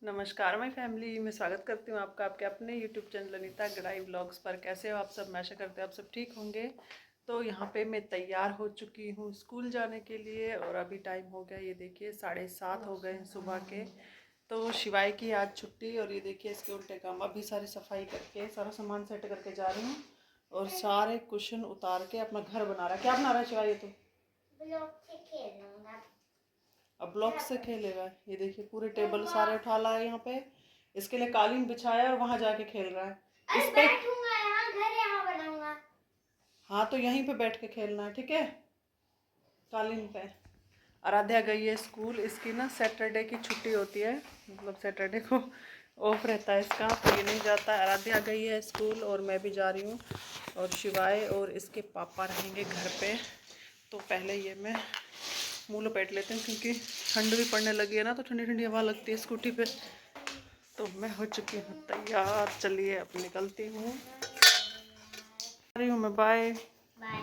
नमस्कार my family, मैं स्वागत करती हूँ आपका आपके अपने यूट्यूब चैनल अनीता गढ़ाई व्लॉग्स पर। कैसे हो आप सब? मैं आशा करती हूँ आप सब ठीक होंगे। तो यहाँ पे मैं तैयार हो चुकी हूँ स्कूल जाने के लिए और अभी टाइम हो गया, ये देखिए 7:30 हो गए हैं सुबह के। तो शिवाय की आज छुट्टी और ये देखिए इसके उल्टे काम। अभी सारी सफाई करके सारा सामान सेट करके जा रही हूँ और सारे कुशन उतार के अपना घर बना रहा है। क्या बना रहा है शिवाय? ये तो ब्लॉक से खेलूंगा। अब ब्लॉक से खेलेगा। ये देखिए पूरे टेबल सारे उठा ला है यहाँ पे, इसके लिए कालीन बिछाया है और वहां जाके खेल रहा है। अरे इस पे बैठूंगा यहाँ, घर यहाँ बनाऊंगा। हाँ, तो यहीं पे बैठ के खेलना है, ठीक है, कालीन पे। आराध्या गई है स्कूल। इसकी ना सैटरडे की छुट्टी होती है, मतलब सैटरडे को ऑफ रहता है इसका, तो ये नहीं जाता है। आराध्या गई है स्कूल और मैं भी जा रही हूँ और शिवाय और इसके पापा रहेंगे घर पे। तो पहले ये मैं मुँह लपेट लेते हैं क्योंकि ठंड भी पड़ने लगी है ना, तो ठंडी ठंडी हवा लगती है स्कूटी पे। तो मैं हो चुकी हूँ तैयार, चलिए अब निकलती हूँ। आ रही हूँ मैं, बाय बाय।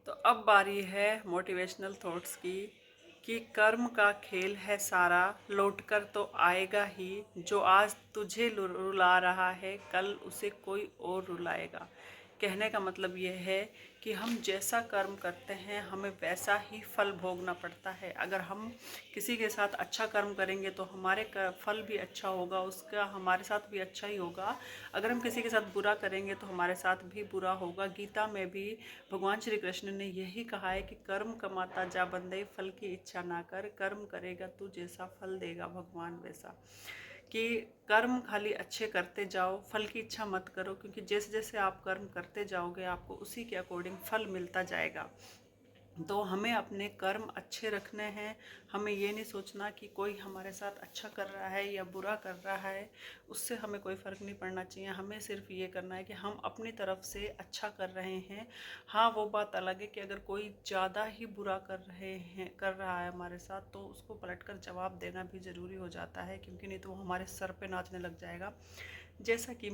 तो अब बारी है मोटिवेशनल थॉट्स की कि कर्म का खेल है सारा, लौट कर तो आएगा ही। जो आज तुझे रुला रहा है कल उसे कोई और रुलाएगा। कहने का मतलब यह है कि हम जैसा कर्म करते हैं हमें वैसा ही फल भोगना पड़ता है। अगर हम किसी के साथ अच्छा कर्म करेंगे तो हमारे फल भी अच्छा होगा, उसका हमारे साथ भी अच्छा ही होगा। अगर हम किसी के साथ बुरा करेंगे तो हमारे साथ भी बुरा होगा। गीता में भी भगवान श्री कृष्ण ने यही कहा है कि कर्म कमाता जा बंदे, फल की इच्छा ना कर। कर्म करेगा तू जैसा फल देगा भगवान वैसा। कि कर्म खाली अच्छे करते जाओ, फल की इच्छा मत करो, क्योंकि जैसे जैसे आप कर्म करते जाओगे आपको उसी के अकॉर्डिंग फल मिलता जाएगा। तो हमें अपने कर्म अच्छे रखने हैं। हमें ये नहीं सोचना कि कोई हमारे साथ अच्छा कर रहा है या बुरा कर रहा है, उससे हमें कोई फ़र्क नहीं पड़ना चाहिए। हमें सिर्फ ये करना है कि हम अपनी तरफ से अच्छा कर रहे हैं। हाँ, वो बात अलग है कि अगर कोई ज़्यादा ही बुरा कर रहा है हमारे साथ, तो उसको पलटकर जवाब देना भी ज़रूरी हो जाता है, क्योंकि नहीं तो वो हमारे सर पे नाचने लग जाएगा। जैसा कि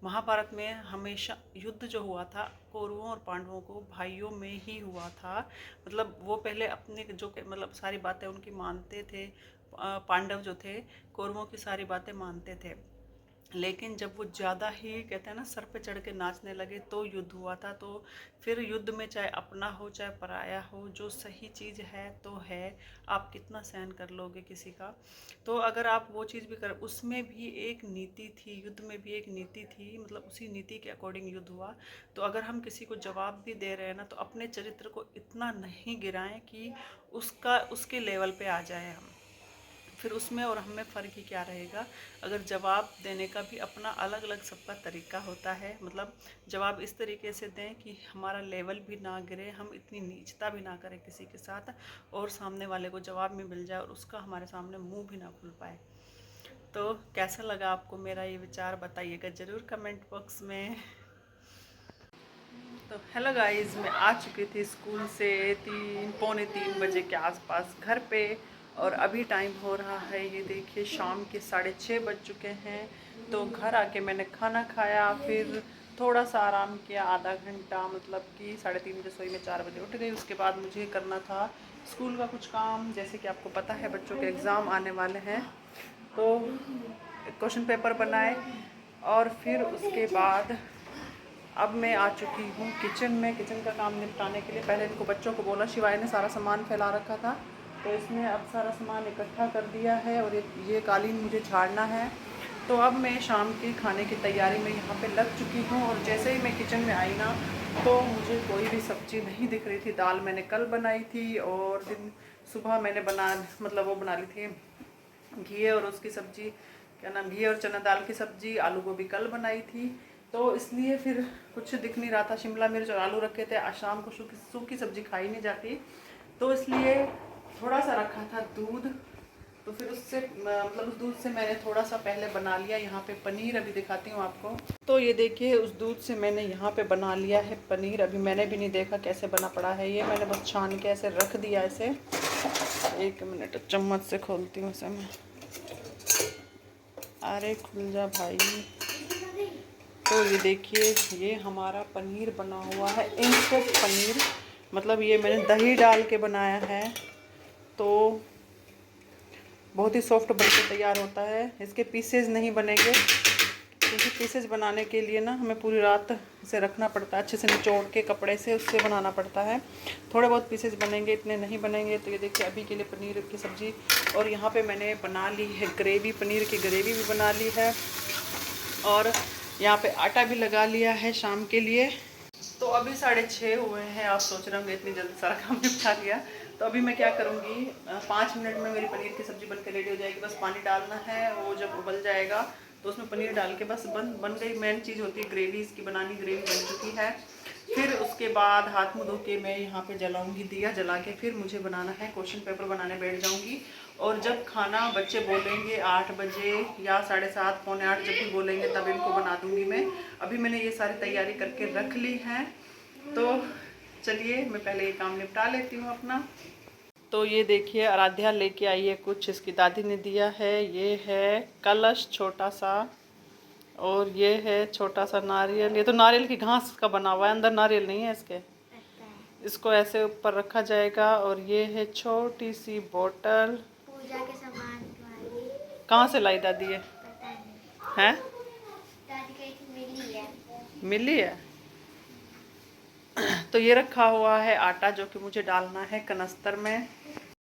महाभारत में हमेशा युद्ध जो हुआ था कौरवों और पांडवों को भाइयों में ही हुआ था। मतलब वो पहले अपने जो मतलब सारी बातें उनकी मानते थे। पांडव जो थे कौरवों की सारी बातें मानते थे, लेकिन जब वो ज़्यादा ही कहते हैं ना सर पे चढ़ के नाचने लगे तो युद्ध हुआ था। तो फिर युद्ध में चाहे अपना हो चाहे पराया हो, जो सही चीज़ है तो है। आप कितना सहन कर लोगे किसी का? तो अगर आप वो चीज़ भी कर, उसमें भी एक नीति थी, युद्ध में भी एक नीति थी, मतलब उसी नीति के अकॉर्डिंग युद्ध हुआ। तो अगर हम किसी को जवाब भी दे रहे हैं ना, तो अपने चरित्र को इतना नहीं गिराएं कि उसके लेवल पे आ जाए हम। फिर उसमें और हमें फ़र्क ही क्या रहेगा? अगर जवाब देने का भी अपना अलग अलग सबका तरीका होता है, मतलब जवाब इस तरीके से दें कि हमारा लेवल भी ना गिरे, हम इतनी नीचता भी ना करें किसी के साथ, और सामने वाले को जवाब भी मिल जाए और उसका हमारे सामने मुंह भी ना खुल पाए। तो कैसा लगा आपको मेरा ये विचार? बताइएगा ज़रूर कमेंट बॉक्स में। तो हेलो गाइस, मैं आ चुकी थी स्कूल से 3 पौने 3 बजे के आसपास घर पे, और अभी टाइम हो रहा है ये देखिए शाम के 6:30 बज चुके हैं। तो घर आके मैंने खाना खाया, फिर थोड़ा सा आराम किया आधा घंटा, मतलब कि 3:30 बजे सोई में 4 बजे उठ गई। उसके बाद मुझे करना था स्कूल का कुछ काम, जैसे कि आपको पता है बच्चों के एग्ज़ाम आने वाले हैं, तो क्वेश्चन पेपर बनाए। और फिर उसके बाद अब मैं आ चुकी हूँ किचन में, किचन का काम निपटाने के लिए। पहले इनको बच्चों को बोला, शिवाय ने सारा सामान फैला रखा था, तो इसने अब सारा सामान इकट्ठा कर दिया है और ये कालीन मुझे झाड़ना है। तो अब मैं शाम के खाने की तैयारी में यहाँ पे लग चुकी हूँ। और जैसे ही मैं किचन में आई ना, तो मुझे कोई भी सब्ज़ी नहीं दिख रही थी। दाल मैंने कल बनाई थी और दिन सुबह मैंने मतलब वो बना ली थी घी और उसकी सब्ज़ी, क्या नाम, घी और चना दाल की सब्ज़ी। आलू गोभी कल बनाई थी, तो इसलिए फिर कुछ दिख नहीं रहा था। शिमला मिर्च और आलू रखे थे, आज शाम को सूखी सब्ज़ी खाई नहीं जाती, तो इसलिए थोड़ा सा रखा था दूध। तो फिर उससे मतलब उस दूध से मैंने थोड़ा सा पहले बना लिया यहाँ पे पनीर। अभी दिखाती हूँ आपको। तो ये देखिए उस दूध से मैंने यहाँ पे बना लिया है पनीर। अभी मैंने भी नहीं देखा कैसे बना पड़ा है ये, मैंने बस छान के ऐसे रख दिया ऐसे। 1 मिनट चम्मच से खोलती हूँ इसे मैं। अरे खुल जा भाई। तो ये देखिए ये हमारा पनीर बना हुआ है, इंस्टेंट पनीर। मतलब ये मैंने दही डाल के बनाया है, तो बहुत ही सॉफ्ट बन के तैयार होता है। इसके पीसेज नहीं बनेंगे, क्योंकि पीसेज बनाने के लिए ना हमें पूरी रात इसे रखना पड़ता है, अच्छे से निचोड़ के कपड़े से उससे बनाना पड़ता है। थोड़े बहुत पीसेज बनेंगे, इतने नहीं बनेंगे। तो ये देखिए अभी के लिए पनीर की सब्ज़ी। और यहाँ पे मैंने बना ली है ग्रेवी, पनीर की ग्रेवी भी बना ली है। और यहाँ पे आटा भी लगा लिया है शाम के लिए। तो अभी 6:30 हुए हैं। आप सोच रहे होंगे इतनी जल्दी सारा काम निपटा लिया। तो अभी मैं क्या करूँगी, 5 मिनट में मेरी पनीर की सब्ज़ी बनकर रेडी हो जाएगी। बस पानी डालना है, वो जब उबल जाएगा तो उसमें पनीर डाल के बस बन गई। मेन चीज़ होती है ग्रेवी इसकी बनानी। ग्रेवी बन चुकी है। फिर उसके बाद हाथ मुँह धो के मैं यहाँ पे जलाऊंगी दिया जला के। फिर मुझे बनाना है, क्वेश्चन पेपर बनाने बैठ जाऊँगी। और जब खाना बच्चे बोलेंगे 8 बजे या 7:30 पौने 8 जब भी बोलेंगे तब इनको बना दूँगी मैं। अभी मैंने ये सारी तैयारी करके रख ली है। तो चलिए मैं पहले ये काम निपटा लेती हूँ अपना। तो ये देखिए आराध्या लेके आई है कुछ, इसकी दादी ने दिया है। ये है कलश छोटा सा, और ये है छोटा सा नारियल। ये तो नारियल की घास का बना हुआ है, अंदर नारियल नहीं है इसके। इसको ऐसे ऊपर रखा जाएगा। और ये है छोटी सी बोतल। पूजा के सामान वाली। कहाँ से लाई दादी है? पता नहीं, हैं? दादी कहीं से मिली है। मिली है। तो ये रखा हुआ है आटा, जो कि मुझे डालना है कनस्तर में।